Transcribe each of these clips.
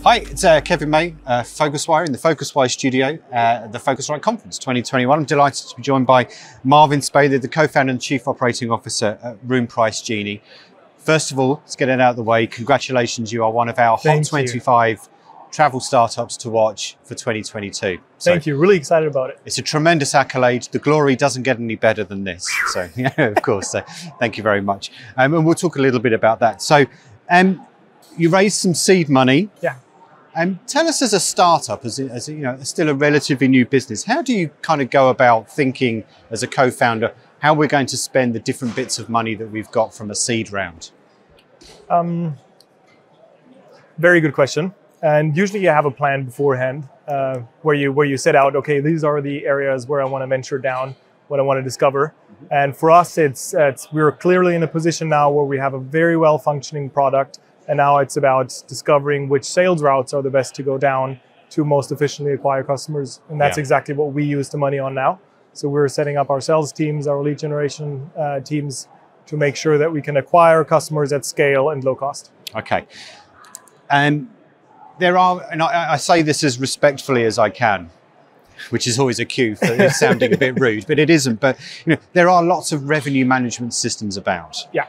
Hi, it's Kevin May, Phocuswire in the PhocusWire Studio at the Phocuswright Conference 2021. I'm delighted to be joined by Marvin Speh, the co-founder and chief operating officer at RoomPriceGenie. First of all, let's get it out of the way. Congratulations, you are one of our Hot 25 travel startups to watch for 2022. Thank you, really excited about it. It's a tremendous accolade. The glory doesn't get any better than this. So, yeah, of course, so thank you very much. And we'll talk a little bit about that. So, you raised some seed money. Yeah. Tell us, as a startup, as you know, still a relatively new business, how do you kind of go about thinking as a co-founder how we're going to spend the different bits of money that we've got from a seed round? Very good question. And usually you have a plan beforehand where you set out, okay, these are the areas where I want to venture down, what I want to discover. And for us, we're clearly in a position now where we have a very well functioning product. And now it's about discovering which sales routes are the best to go down to most efficiently acquire customers. And that's exactly what we use the money on now. So we're setting up our sales teams, our lead generation teams to make sure that we can acquire customers at scale and low cost. Okay. And I say this as respectfully as I can, which is always a cue for sounding a bit rude, but it isn't. But there are lots of revenue management systems about. Yeah.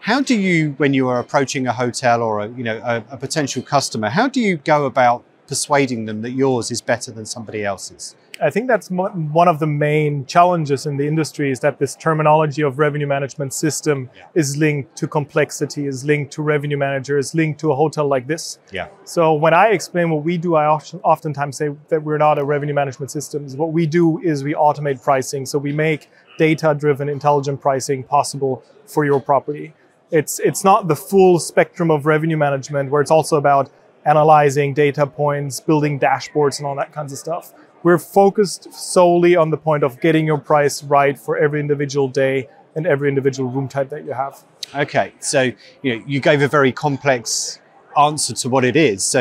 How do you, when you are approaching a hotel or a potential customer, how do you go about persuading them that yours is better than somebody else's? I think that's one of the main challenges in the industry, is that this terminology of revenue management system is linked to complexity, is linked to revenue managers, linked to a hotel like this. Yeah. So when I explain what we do, I oftentimes say that we're not a revenue management system. What we do is we automate pricing. So we make data-driven, intelligent pricing possible for your property. It's not the full spectrum of revenue management where it's also about analyzing data points, building dashboards and all that kinds of stuff. We're focused solely on the point of getting your price right for every individual day and every individual room type that you have. Okay, so you gave a very complex answer to what it is. So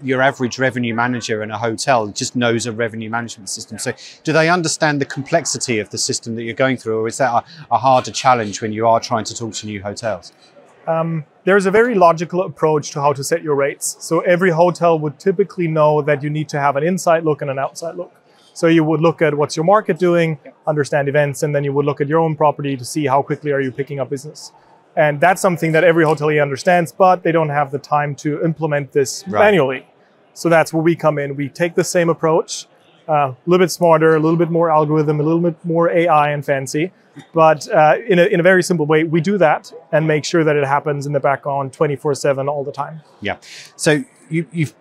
your average revenue manager in a hotel just knows a revenue management system. So do they understand the complexity of the system that you're going through, or is that a harder challenge when you are trying to talk to new hotels? There's a very logical approach to how to set your rates. So every hotel would typically know that you need to have an inside look and an outside look. So you would look at what's your market doing, understand events, and then you would look at your own property to see how quickly are you picking up business. And that's something that every hotelier understands, but they don't have the time to implement this manually. So that's where we come in. We take the same approach, a little bit smarter, a little bit more algorithm, a little bit more AI and fancy, but in a very simple way. We do that and make sure that it happens in the background 24/7 all the time. Yeah. So you've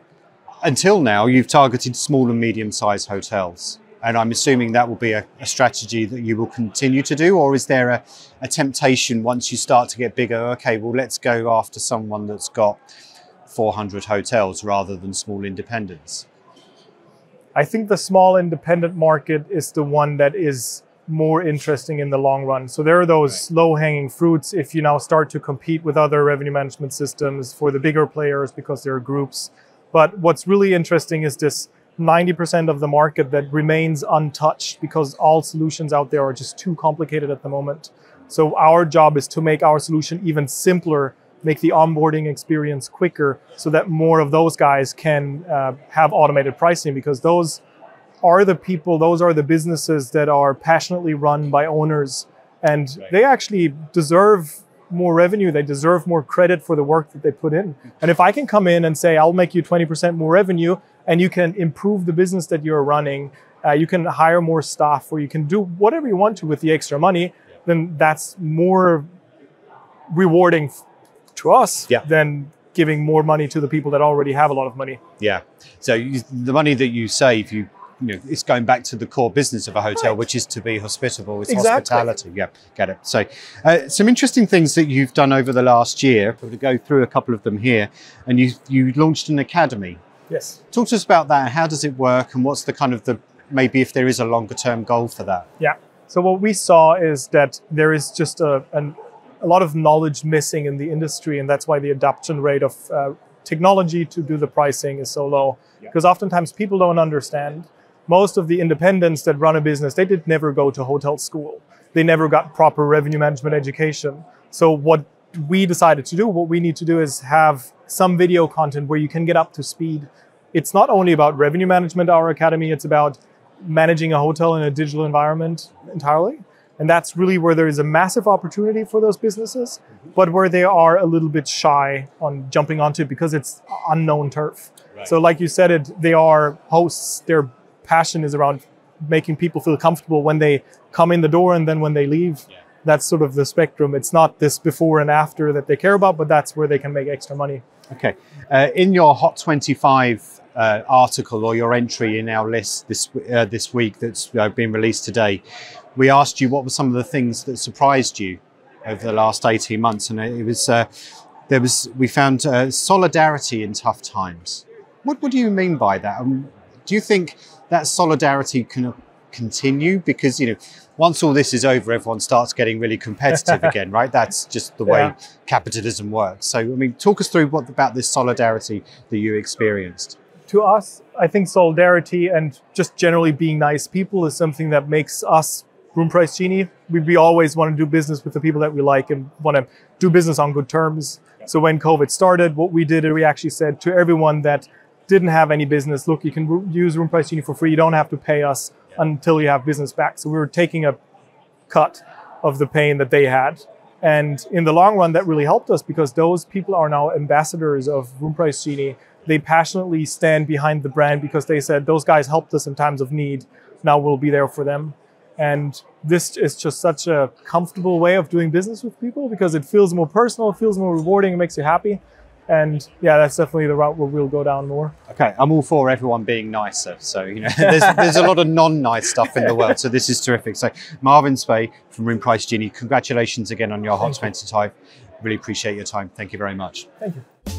until now you've targeted small and medium-sized hotels, and I'm assuming that will be a strategy that you will continue to do, or is there a temptation once you start to get bigger? Okay, well, let's go after someone that's got 400 hotels rather than small independents? I think the small independent market is the one that is more interesting in the long run. So there are those low-hanging fruits if you now start to compete with other revenue management systems for the bigger players because there are groups. But what's really interesting is this 90% of the market that remains untouched because all solutions out there are just too complicated at the moment. So our job is to make our solution even simpler, make the onboarding experience quicker so that more of those guys can have automated pricing, because those are the people, those are the businesses that are passionately run by owners, and they actually deserve more revenue. They deserve more credit for the work that they put in. And if I can come in and say, I'll make you 20% more revenue and you can improve the business that you're running, you can hire more staff, or you can do whatever you want to with the extra money, then that's more rewarding to us than giving more money to the people that already have a lot of money. Yeah. So the money that you save, it's going back to the core business of a hotel, which is to be hospitable. It's hospitality. Yeah, get it. So some interesting things that you've done over the last year. We're going to go through a couple of them here. And you launched an academy. Yes. Talk to us about that. How does it work? And what's the kind of maybe if there is a longer term goal for that? Yeah. So what we saw is that there is just a lot of knowledge missing in the industry. And that's why the adoption rate of technology to do the pricing is so low. Because oftentimes people don't understand. Most of the independents that run a business, they did never go to hotel school. They never got proper revenue management education. So what we decided to do, what we need to do is have some video content where you can get up to speed. It's not only about revenue management, our academy, it's about managing a hotel in a digital environment entirely. And that's really where there is a massive opportunity for those businesses, but where they are a little bit shy on jumping onto it because it's unknown turf. Right. So like you said, they are hosts. Their passion is around making people feel comfortable when they come in the door and then when they leave. Yeah. That's sort of the spectrum. It's not this before and after that they care about, but that's where they can make extra money. Okay. In your Hot 25 article or your entry in our list this week that's been released today, we asked you what were some of the things that surprised you over the last 18 months. And it was, we found solidarity in tough times. What do you mean by that? Do you think that solidarity can continue? Because, you know, once all this is over, everyone starts getting really competitive again, right? That's just the way capitalism works. So, I mean, talk us through what about this solidarity that you experienced. To us, I think solidarity and just generally being nice people is something that makes us RoomPriceGenie. We always want to do business with the people that we like and want to do business on good terms. So when COVID started, what we did, we actually said to everyone that didn't have any business, look, you can use RoomPriceGenie for free. You don't have to pay us until you have business back. So we were taking a cut of the pain that they had. And in the long run, that really helped us because those people are now ambassadors of RoomPriceGenie. They passionately stand behind the brand because they said, those guys helped us in times of need. Now we'll be there for them. And this is just such a comfortable way of doing business with people because it feels more personal, it feels more rewarding, it makes you happy. And yeah, that's definitely the route where we'll go down more. Okay, I'm all for everyone being nicer. So, you know, there's a lot of non-nice stuff in the world. So this is terrific. So Marvin Speh from RoomPriceGenie, congratulations again on your Hot 25. Really appreciate your time. Thank you very much. Thank you.